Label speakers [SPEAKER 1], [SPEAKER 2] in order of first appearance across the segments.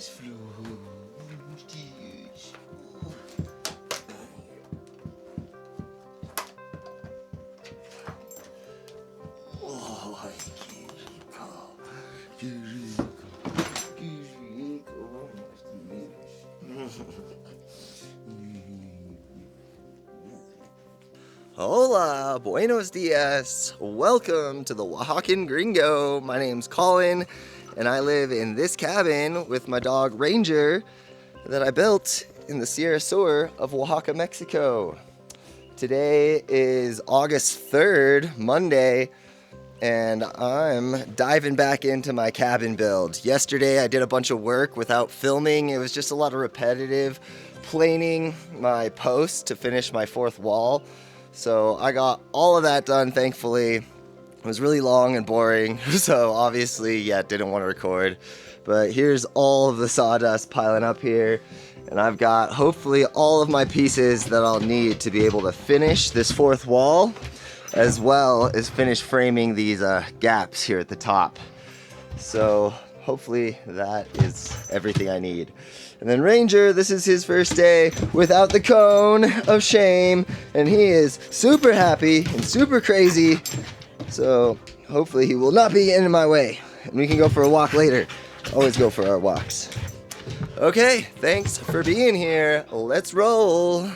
[SPEAKER 1] this floor. Yes. Oh, ay, qué rico. Qué rico. Qué rico. Hola, buenos dias. Welcome to the Oaxacan Gringo. My name's Colin, and I live in this cabin with my dog Ranger that I built in the Sierra Sur of Oaxaca, Mexico. Today is August 3rd, Monday, and I'm diving back into my cabin build. Yesterday I did a bunch of work without filming. It was just a lot of repetitive planing my posts to finish my fourth wall. So I got all of that done, thankfully. It was really long and boring, so obviously, didn't want to record. But here's all of the sawdust piling up here, and I've got hopefully all of my pieces that I'll need to be able to finish this fourth wall, as well as finish framing these gaps here at the top. So hopefully that is everything I need. And then Ranger, this is his first day without the cone of shame, and he is super happy and super crazy. So hopefully he will not be in my way, and we can go for a walk later. Always go for our walks. Okay, thanks for being here. Let's roll.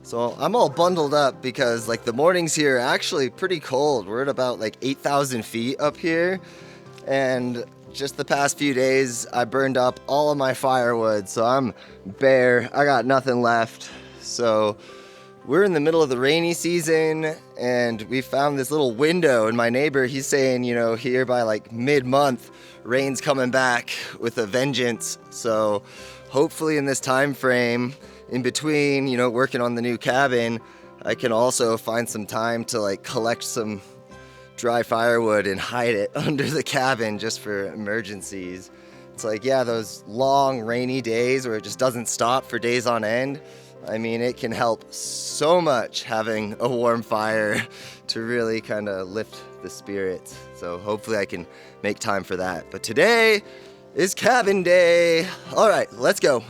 [SPEAKER 1] So I'm all bundled up because the mornings here are actually pretty cold. We're at about 8,000 feet up here, and just the past few days I burned up all of my firewood, so I'm bare. I got nothing left. So we're in the middle of the rainy season, and we found this little window, and my neighbor, he's saying, here by mid-month, rain's coming back with a vengeance. So hopefully in this time frame, in between, working on the new cabin, I can also find some time to collect some dry firewood and hide it under the cabin just for emergencies. It's those long rainy days where it just doesn't stop for days on end. I mean, it can help so much having a warm fire to really kind of lift the spirits. So hopefully I can make time for that. But today is cabin day. All right, let's go.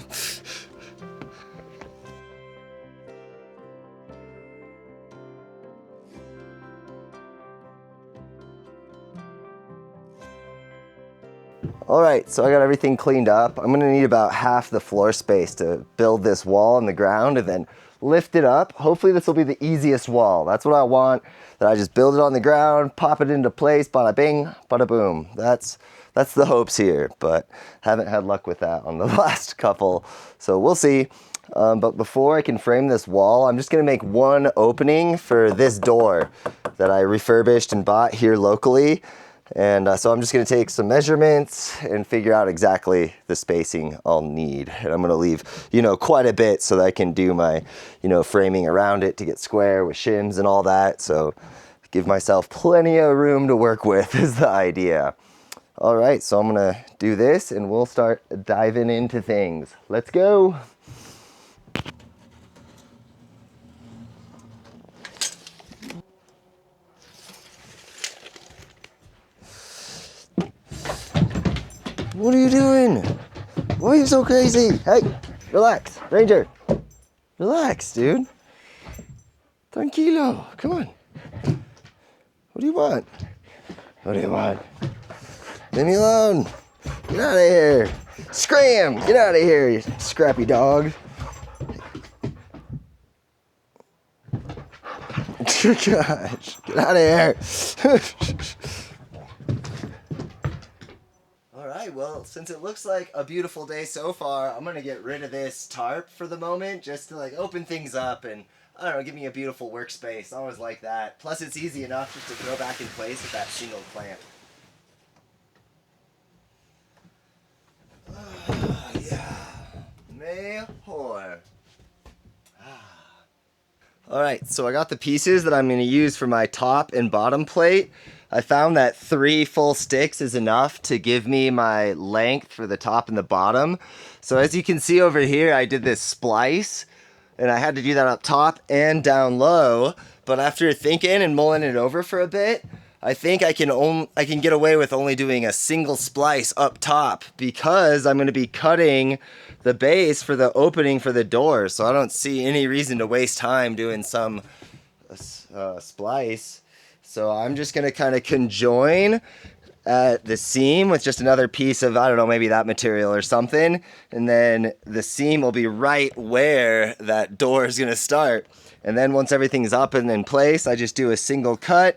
[SPEAKER 1] All right, so I got everything cleaned up. I'm gonna need about half the floor space to build this wall in the ground and then lift it up. Hopefully this will be the easiest wall. That's what I want, that I just build it on the ground, pop it into place, bada bing, bada boom. That's the hopes here, but haven't had luck with that on the last couple, so we'll see. But before I can frame this wall, I'm just gonna make one opening for this door that I refurbished and bought here locally. And so I'm just going to take some measurements and figure out exactly the spacing I'll need. And I'm going to leave, quite a bit so that I can do my, framing around it to get square with shims and all that. So give myself plenty of room to work with is the idea. All right, so I'm going to do this and we'll start diving into things. Let's go. What are you doing? Why are you so crazy? Hey, relax, Ranger. Relax, dude. Tranquilo, come on. What do you want? What do you want? Leave me alone. Get out of here. Scram, get out of here, you scrappy dog. Gosh, get out of here. Well, since it looks like a beautiful day so far, I'm gonna get rid of this tarp for the moment, just to open things up and, I don't know, give me a beautiful workspace. I always like that. Plus it's easy enough just to throw back in place with that single clamp. Yeah. Mejor. Alright, so I got the pieces that I'm gonna use for my top and bottom plate. I found that 3 full sticks is enough to give me my length for the top and the bottom. So as you can see over here, I did this splice, and I had to do that up top and down low. But after thinking and mulling it over for a bit, I think I can get away with only doing a single splice up top because I'm going to be cutting the base for the opening for the door. So I don't see any reason to waste time doing some splice. So I'm just going to kind of conjoin at the seam with just another piece of, I don't know, maybe that material or something. And then the seam will be right where that door is going to start. And then once everything's up and in place, I just do a single cut.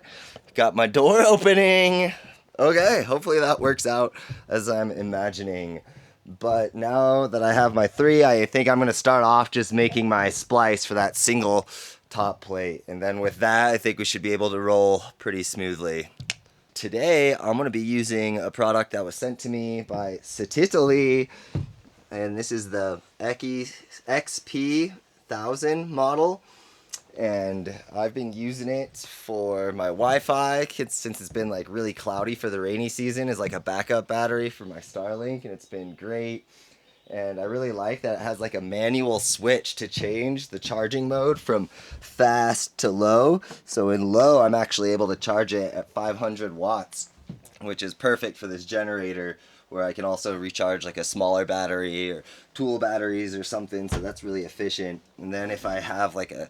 [SPEAKER 1] Got my door opening. Okay, hopefully that works out as I'm imagining. But now that I have my 3, I think I'm going to start off just making my splice for that single top plate. And then with that, I think we should be able to roll pretty smoothly. Today, I'm going to be using a product that was sent to me by CTOLITY, and this is the XP 1000 model. And I've been using it for my Wi-Fi since it's been like really cloudy for the rainy season as like a backup battery for my Starlink, and it's been great. And I really like that it has like a manual switch to change the charging mode from fast to low. So in low, I'm actually able to charge it at 500 watts, which is perfect for this generator, where I can also recharge like a smaller battery or tool batteries or something. So that's really efficient. And then if I have like a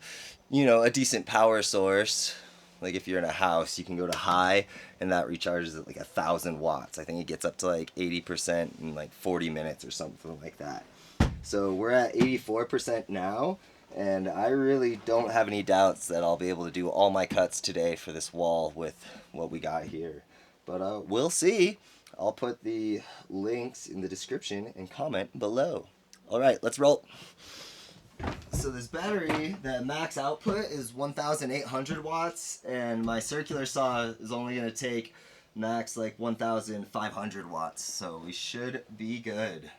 [SPEAKER 1] decent power source, like if you're in a house, you can go to high and that recharges at like 1,000 watts. I think it gets up to like 80% in like 40 minutes or something like that. So we're at 84% now, and I really don't have any doubts that I'll be able to do all my cuts today for this wall with what we got here. But we'll see. I'll put the links in the description and comment below. All right, let's roll. So this battery, the max output is 1,800 watts, and my circular saw is only going to take max like 1,500 watts, so we should be good.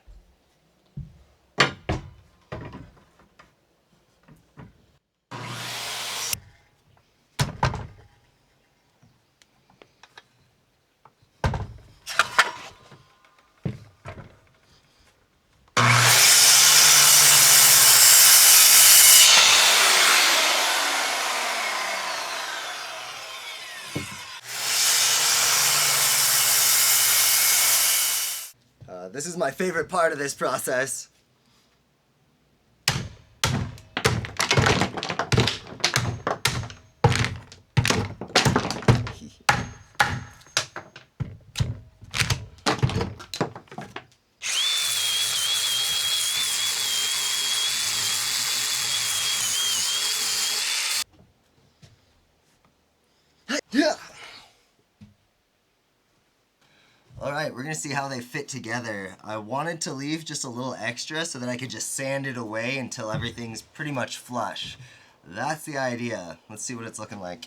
[SPEAKER 1] This is my favorite part of this process. Yeah. Alright, we're going to see how they fit together. I wanted to leave just a little extra so that I could just sand it away until everything's pretty much flush. That's the idea. Let's see what it's looking like.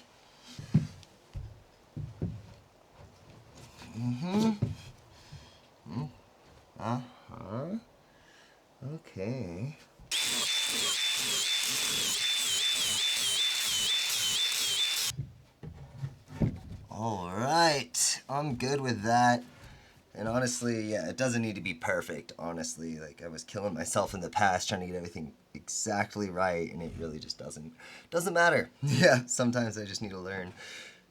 [SPEAKER 1] Okay. Alright, I'm good with that. And honestly, yeah, it doesn't need to be perfect, honestly. Like, I was killing myself in the past trying to get everything exactly right, and it really just doesn't matter. Yeah, sometimes I just need to learn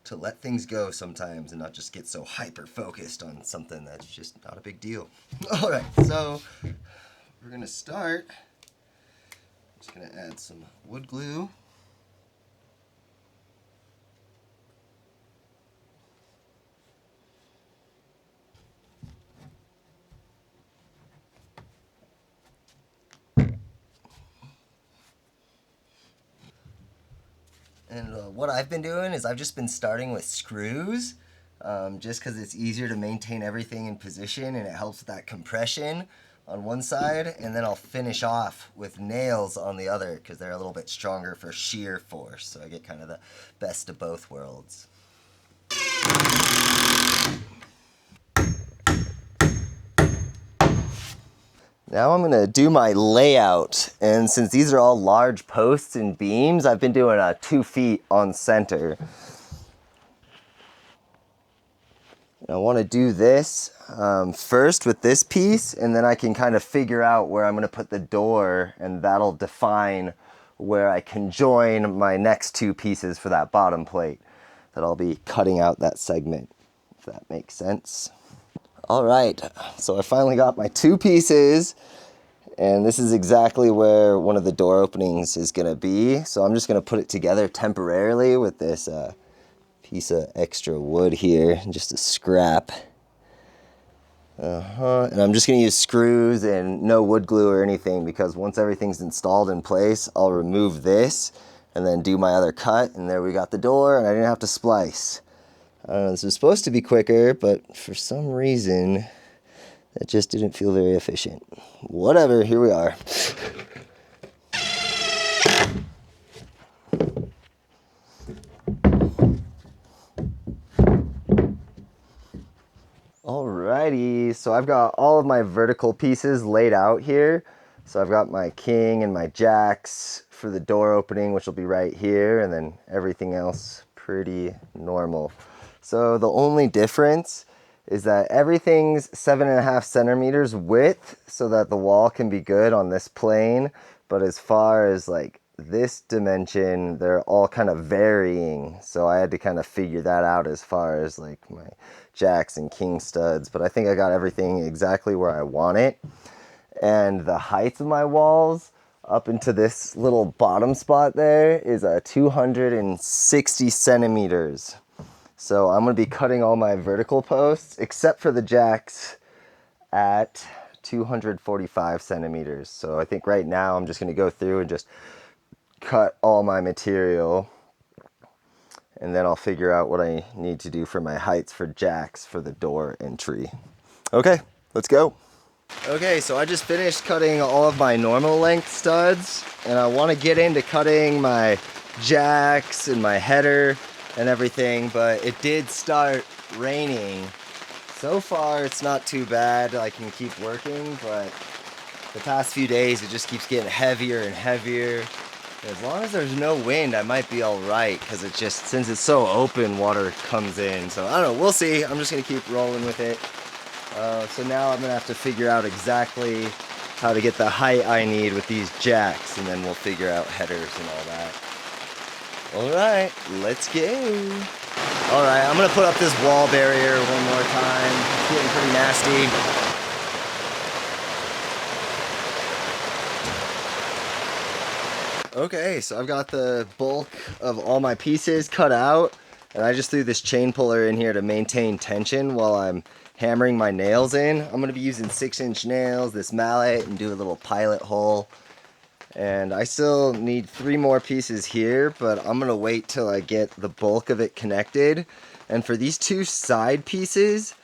[SPEAKER 1] to let things go sometimes and not just get so hyper-focused on something that's just not a big deal. Alright, so we're gonna start. I'm just gonna add some wood glue. And what I've been doing is I've just been starting with screws, just because it's easier to maintain everything in position and it helps with that compression on one side, and then I'll finish off with nails on the other because they're a little bit stronger for shear force, so I get kind of the best of both worlds. Now I'm going to do my layout, and since these are all large posts and beams, I've been doing 2 feet on center. And I want to do this first with this piece, and then I can kind of figure out where I'm going to put the door, and that'll define where I can join my next 2 pieces for that bottom plate. that I'll be cutting out that segment, if that makes sense. All right, so I finally got my 2 pieces, and this is exactly where one of the door openings is gonna be. So I'm just gonna put it together temporarily with this piece of extra wood here, just a scrap. And I'm just gonna use screws and no wood glue or anything, because once everything's installed in place, I'll remove this and then do my other cut, and there we got the door, and I didn't have to splice. This was supposed to be quicker, but for some reason, it just didn't feel very efficient. Whatever, here we are. Alrighty, so I've got all of my vertical pieces laid out here. So I've got my king and my jacks for the door opening, which will be right here, and then everything else pretty normal. So the only difference is that everything's 7.5 centimeters width so that the wall can be good on this plane. But as far as like this dimension, they're all kind of varying. So I had to kind of figure that out as far as like my jacks and king studs. But I think I got everything exactly where I want it. And the height of my walls up into this little bottom spot there is 260 centimeters. So I'm going to be cutting all my vertical posts, except for the jacks, at 245 centimeters. So I think right now I'm just going to go through and just cut all my material. And then I'll figure out what I need to do for my heights for jacks for the door entry. Okay, let's go. Okay, so I just finished cutting all of my normal length studs, and I want to get into cutting my jacks and my header and everything, but it did start raining. So far it's not too bad, I can keep working, but the past few days it just keeps getting heavier and heavier. As long as there's no wind, I might be all right, because it just, since it's so open, water comes in. So I don't know, we'll see. I'm just gonna keep rolling with it. So now I'm gonna have to figure out exactly how to get the height I need with these jacks, and then we'll figure out headers and all that. All right, let's go. All right, I'm gonna put up this wall barrier one more time. It's getting pretty nasty. Okay, so I've got the bulk of all my pieces cut out, and I just threw this chain puller in here to maintain tension while I'm hammering my nails in. I'm going to be using 6-inch nails, this mallet, and do a little pilot hole. And I still need 3 more pieces here, but I'm going to wait till I get the bulk of it connected. And for these 2 side pieces,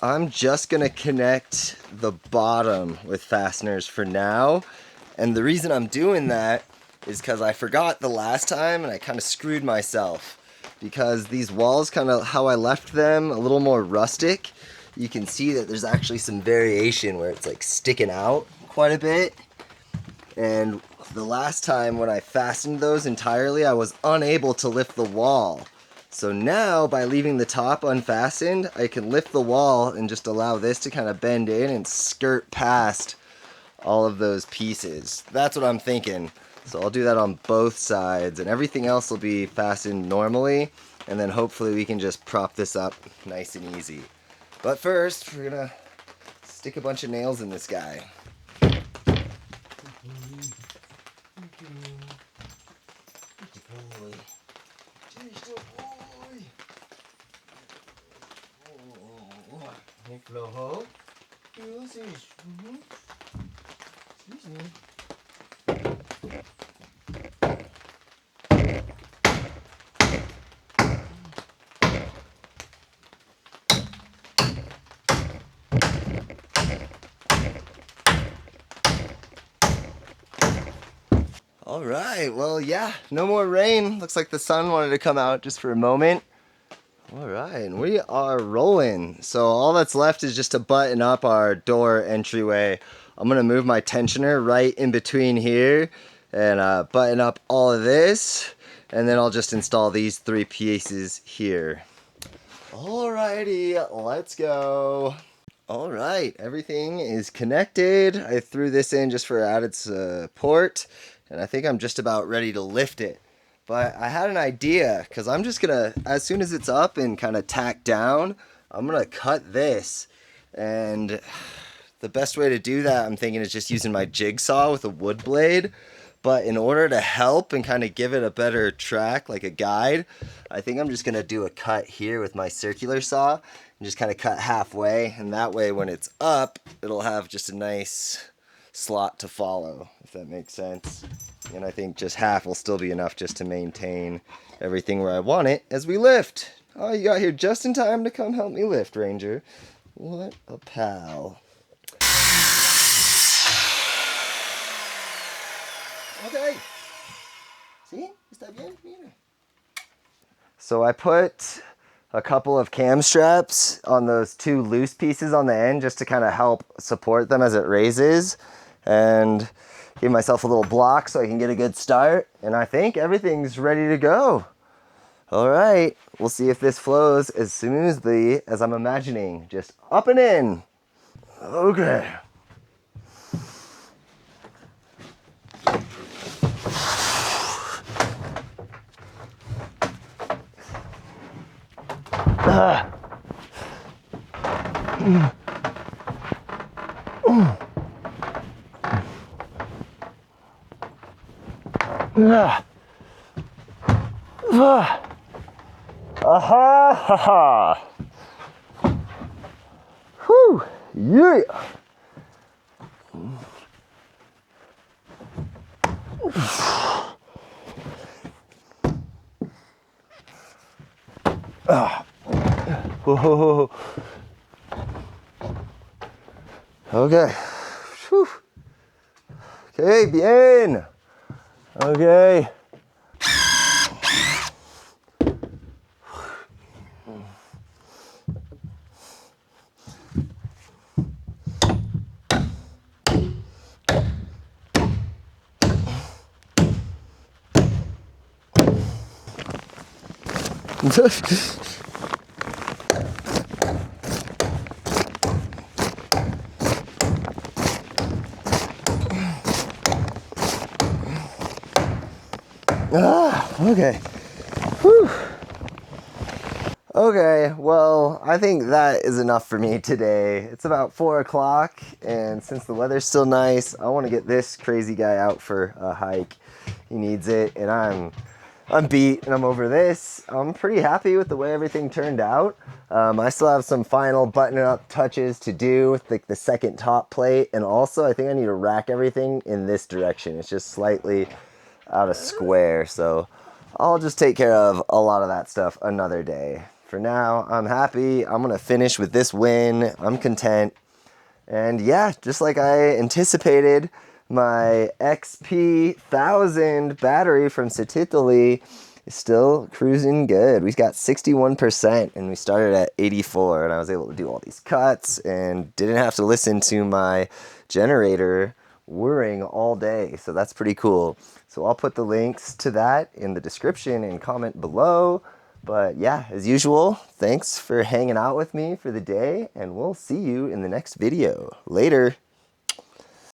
[SPEAKER 1] I'm just going to connect the bottom with fasteners for now. And the reason I'm doing that is because I forgot the last time and I kind of screwed myself, because these walls, kind of how I left them, a little more rustic. You can see that there's actually some variation where it's like sticking out quite a bit. And the last time when I fastened those entirely, I was unable to lift the wall. So now by leaving the top unfastened, I can lift the wall and just allow this to kind of bend in and skirt past all of those pieces. That's what I'm thinking. So I'll do that on both sides, and everything else will be fastened normally, and then hopefully we can just prop this up nice and easy. But first, we're gonna stick a bunch of nails in this guy. All right, well, yeah, no more rain. Looks like the sun wanted to come out just for a moment. All right, and we are rolling. So all that's left is just to button up our door entryway. I'm gonna move my tensioner right in between here and button up all of this, and then I'll just install these 3 pieces here. Alrighty, let's go. All right, everything is connected. I threw this in just for added support, and I think I'm just about ready to lift it. But I had an idea, because I'm just gonna, as soon as it's up and kind of tacked down, I'm gonna cut this. And the best way to do that, I'm thinking, is just using my jigsaw with a wood blade. But in order to help and kind of give it a better track, like a guide, I think I'm just gonna do a cut here with my circular saw and just kind of cut halfway. And that way, when it's up, it'll have just a nice slot to follow, if that makes sense. And I think just half will still be enough just to maintain everything where I want it as we lift. Oh, you got here just in time to come help me lift, Ranger. What a pal. Okay. See? Está bien? Mira. So I put a couple of cam straps on those two loose pieces on the end just to kind of help support them as it raises, and give myself a little block so I can get a good start. And I think everything's ready to go. All right, we'll see if this flows as smoothly as I'm imagining. Just up and in. Okay. Aha! Ha ha! Whew! Yeah! Whoa. Okay. Whew. Okay, bien. Okay. Okay. Whew. Okay, well, I think that is enough for me today. It's about 4 o'clock, and since the weather's still nice, I want to get this crazy guy out for a hike. He needs it, and I'm beat, and I'm over this. I'm pretty happy with the way everything turned out. I still have some final button-up touches to do with like the second top plate, and also I think I need to rack everything in this direction. It's just slightly out of square, so I'll just take care of a lot of that stuff another day. For now, I'm happy. I'm gonna finish with this win. I'm content. And yeah, just like I anticipated, my XP 1000 battery from CTOLITY is still cruising good. We've got 61% and we started at 84, and I was able to do all these cuts and didn't have to listen to my generator whirring all day. So that's pretty cool. So I'll put the links to that in the description and comment below. But yeah, as usual, thanks for hanging out with me for the day, and we'll see you in the next video. Later.